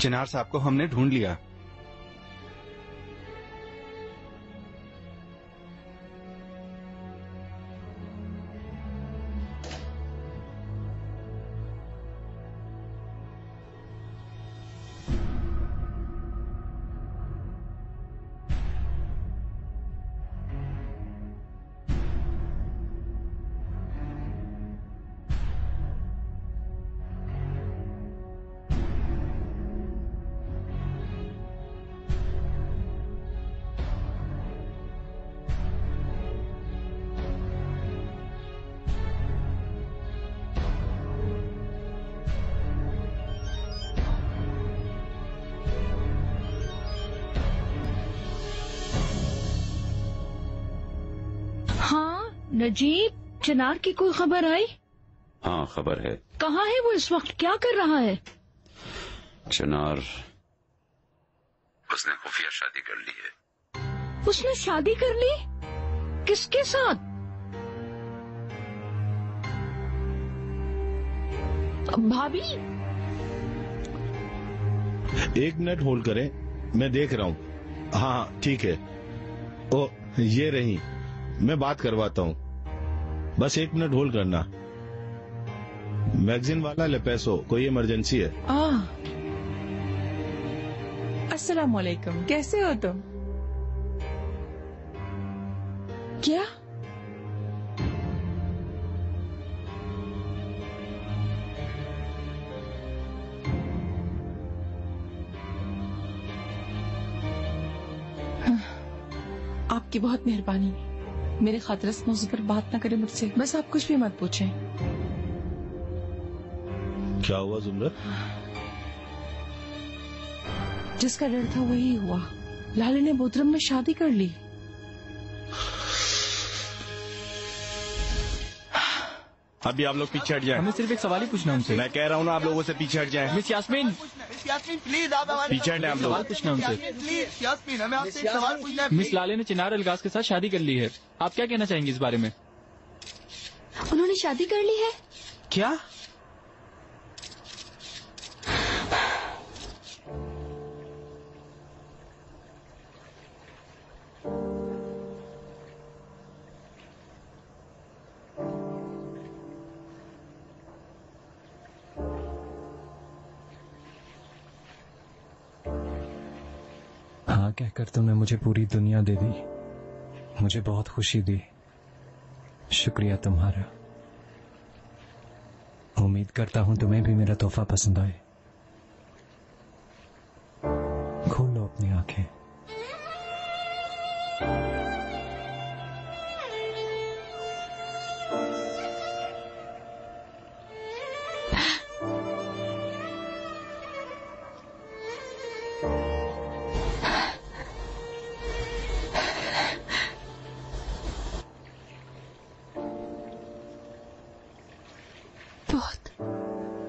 चिनार साहब को हमने ढूंढ लिया। नजीब, चिनार की कोई खबर आई? हाँ, खबर है। कहाँ है वो इस वक्त? क्या कर रहा है? चिनार, उसने खुफिया शादी कर ली है। उसने शादी कर ली? किसके साथ? भाभी, एक मिनट होल्ड करें, मैं देख रहा हूँ। हाँ ठीक है। ओ, ये रही, मैं बात करवाता हूँ। बस एक मिनट होल्ड करना। मैगजीन वाला ले पैसो, कोई इमरजेंसी है। अस्सलाम वालेकुम, कैसे हो तुम? क्या? आपकी बहुत मेहरबानी। मेरे खातिर इस मौजूद पर बात ना करें मुझसे, बस आप कुछ भी मत पूछें। क्या हुआ जुमरत? जिसका डर था वही हुआ। लाले ने बोतरम में शादी कर ली। अभी आप लोग पीछे हट जाएं। हमें सिर्फ एक सवाल ही पूछना उनसे। मैं कह रहा हूँ ना, आप लोगों से पीछे हट जाएं। मिस यास्मीन, प्लीज आप पीछे हटें। आप लोग सवाल पूछना उनसे। प्लीज यास्मीन, हमें आपसे एक सवाल पूछना है। मिस लाले ने चिनार अलगाज के साथ शादी कर ली है। आप क्या कहना चाहेंगे इस बारे में? उन्होंने शादी कर ली है? क्या? हाँ कहकर तुमने मुझे पूरी दुनिया दे दी। मुझे बहुत खुशी दी। शुक्रिया तुम्हारा। उम्मीद करता हूं तुम्हें भी मेरा तोहफा पसंद आए। खोल लो अपनी आंखें।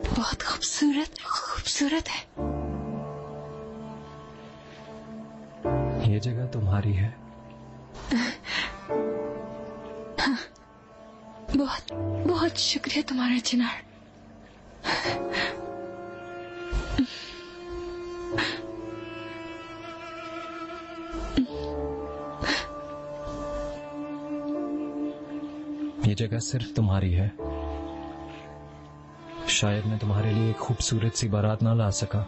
बहुत खूबसूरत है। ये जगह तुम्हारी है? बहुत बहुत शुक्रिया तुम्हारा चिनार। ये जगह सिर्फ तुम्हारी है। शायद मैं तुम्हारे लिए एक खूबसूरत सी बारात ना ला सका,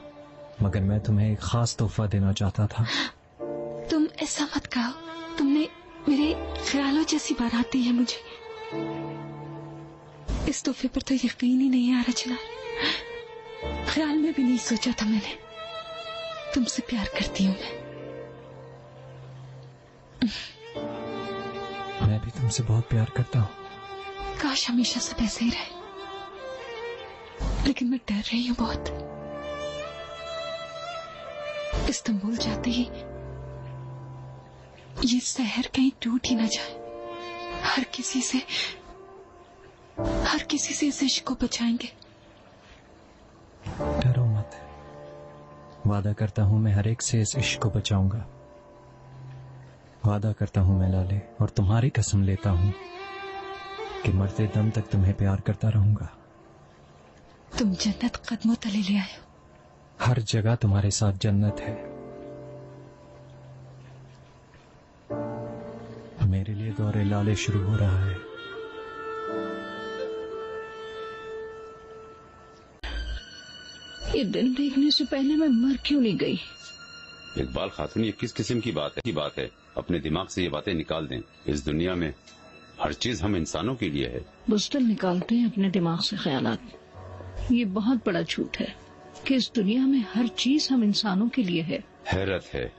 मगर मैं तुम्हें एक खास तोहफा देना चाहता था। तुम ऐसा मत कहो। तुमने मेरे ख्यालों जैसी बारात दी है मुझे। इस तोहफे पर तो यकीन ही नहीं आ रहा चिनार। ख्याल में भी नहीं सोचा था मैंने। तुमसे प्यार करती हूँ मैं भी तुमसे बहुत प्यार करता हूँ। काश हमेशा सब ऐसे ही रहे, लेकिन मैं डर रही हूँ बहुत। इस्तांबुल जाते ही ये शहर कहीं टूट ही ना जाए। हर किसी से इस इश्क को बचाएंगे। डरो मत। वादा करता हूँ मैं हर एक से इस इश्क को बचाऊंगा। वादा करता हूँ मैं लाले, और तुम्हारी कसम लेता हूँ कि मरते दम तक तुम्हें प्यार करता रहूंगा। तुम जन्नत कदमों तले ले आए हो। हर जगह तुम्हारे साथ जन्नत है। मेरे लिए दौरे लाले शुरू हो रहा है। ये दिन देखने से पहले मैं मर क्यों नहीं गई? इकबाल खातून, ये किस किस्म की बात है? अपने दिमाग से ये बातें निकाल दें। इस दुनिया में हर चीज हम इंसानों के लिए है। बुज़दिल निकालते हैं अपने दिमाग से ख्यालात। ये बहुत बड़ा झूठ है कि इस दुनिया में हर चीज हम इंसानों के लिए है। हैरत है,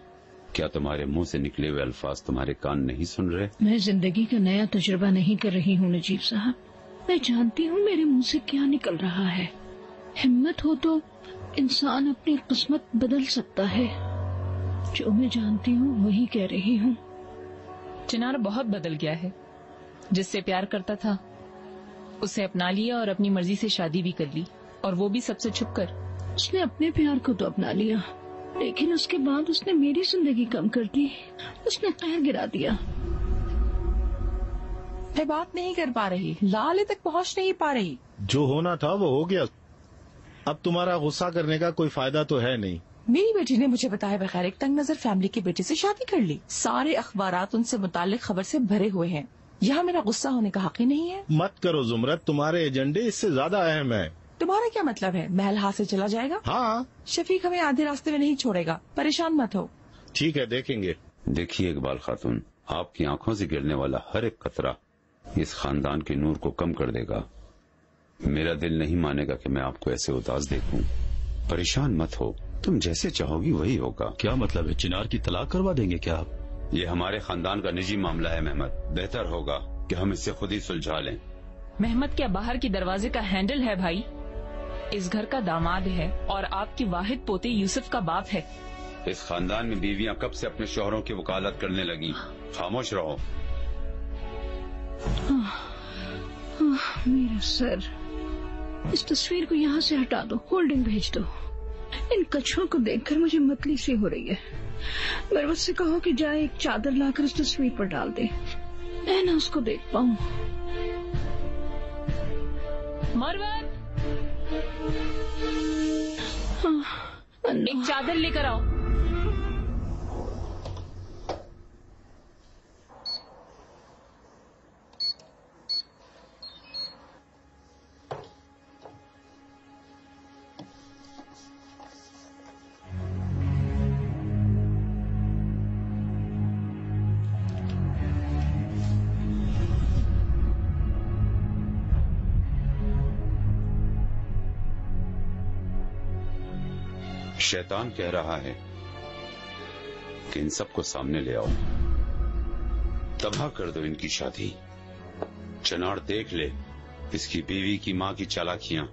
क्या तुम्हारे मुंह से निकले हुए अल्फाज तुम्हारे कान नहीं सुन रहे? मैं जिंदगी का नया तजुर्बा नहीं कर रही हूँ नजीब साहब। मैं जानती हूँ मेरे मुंह से क्या निकल रहा है। हिम्मत हो तो इंसान अपनी किस्मत बदल सकता है। जो मैं जानती हूँ वही कह रही हूँ। चिनार बहुत बदल गया है। जिससे प्यार करता था उसे अपना लिया और अपनी मर्जी से शादी भी कर ली, और वो भी सबसे छुपकर। उसने अपने प्यार को तो अपना लिया, लेकिन उसके बाद उसने मेरी जिंदगी कम कर दी। उसने कहर गिरा दिया। मैं बात नहीं कर पा रही, लाले तक पहुंच नहीं पा रही। जो होना था वो हो गया। अब तुम्हारा गुस्सा करने का कोई फायदा तो है नहीं। मेरी बेटी ने मुझे बताए बगैर एक तंग नजर फैमिली के बेटे से शादी कर ली। सारे अखबारात उनसे मुतालिक खबर से भरे हुए हैं। यहाँ मेरा गुस्सा होने का हक ही नहीं है। मत करो जुमरत, तुम्हारे एजेंडे इससे ज्यादा अहम है। तुम्हारा क्या मतलब है? महल हाथ से चला जाएगा? हाँ, शफीक हमें आधे रास्ते में नहीं छोड़ेगा। परेशान मत हो। ठीक है, देखेंगे। देखिए इकबाल खातून, आपकी आंखों से गिरने वाला हर एक कतरा इस खानदान के नूर को कम कर देगा। मेरा दिल नहीं मानेगा कि मैं आपको ऐसे उदास देखूं। परेशान मत हो, तुम जैसे चाहोगी वही होगा। क्या मतलब है? चिनार की तलाक करवा देंगे क्या आप? ये हमारे खानदान का निजी मामला है मेहमद। बेहतर होगा कि हम इससे खुद ही सुलझा लें। मेहमद क्या बाहर की दरवाजे का हैंडल है भाई? इस घर का दामाद है और आपकी वाहिद पोते यूसुफ का बाप है। इस खानदान में बीवियां कब से अपने शौहरों की वकालत करने लगी। खामोश रहो। मेरा सर, इस तस्वीर को यहाँ से हटा दो, होल्डिंग भेज दो। इन कछुओं को देखकर मुझे मतली सी हो रही है। मरवत से कहो कि जाए एक चादर लाकर इस तस्वीर पर डाल दे, मैं ना उसको देख पाऊँ। मरवत, अन्ना, एक चादर लेकर आओ। शैतान कह रहा है कि इन सबको सामने ले आओ, तबाह कर दो इनकी शादी। चिनार देख ले इसकी बीवी की माँ की चालाकियां।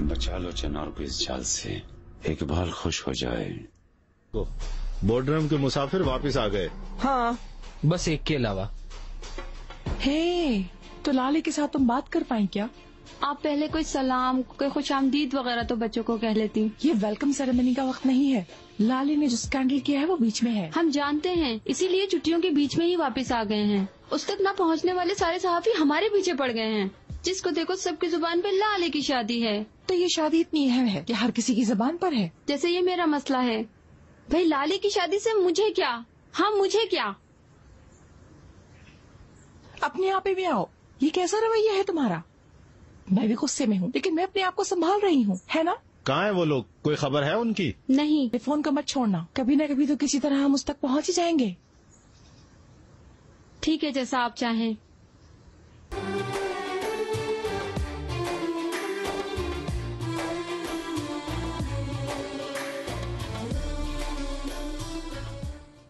बचा लो चिनार को इस जाल से, इकबाल खुश हो जाए। बोर्डरम के मुसाफिर वापस आ गए। हाँ, बस एक के अलावा। हे, तो लाले के साथ तुम बात कर पाई क्या? आप पहले कोई सलाम, कोई खुशामदीद वगैरह तो बच्चों को कह लेती। ये वेलकम सेरेमनी का वक्त नहीं है। लाले ने जो स्कैंडल किया है वो बीच में है। हम जानते हैं, इसीलिए छुट्टियों के बीच में ही वापस आ गए हैं। उस तक न पहुंचने वाले सारे सहाफी हमारे पीछे पड़ गए हैं। जिसको देखो सबकी जुबान पे लाले की शादी है। तो ये शादी इतनी अहम है कि हर किसी की जुबान पर है। जैसे ये मेरा मसला है। भाई लाले की शादी से मुझे क्या? हाँ, मुझे क्या? अपने आप ही में आओ। ये कैसा रवैया है तुम्हारा? मैं भी गुस्से में हूँ, लेकिन मैं अपने आप को संभाल रही हूँ, है ना? कहाँ है वो लोग? कोई खबर है उनकी? नहीं। फोन का मत छोड़ना, कभी न कभी तो किसी तरह हम उस तक पहुँच ही जाएंगे। ठीक है, जैसा आप चाहें।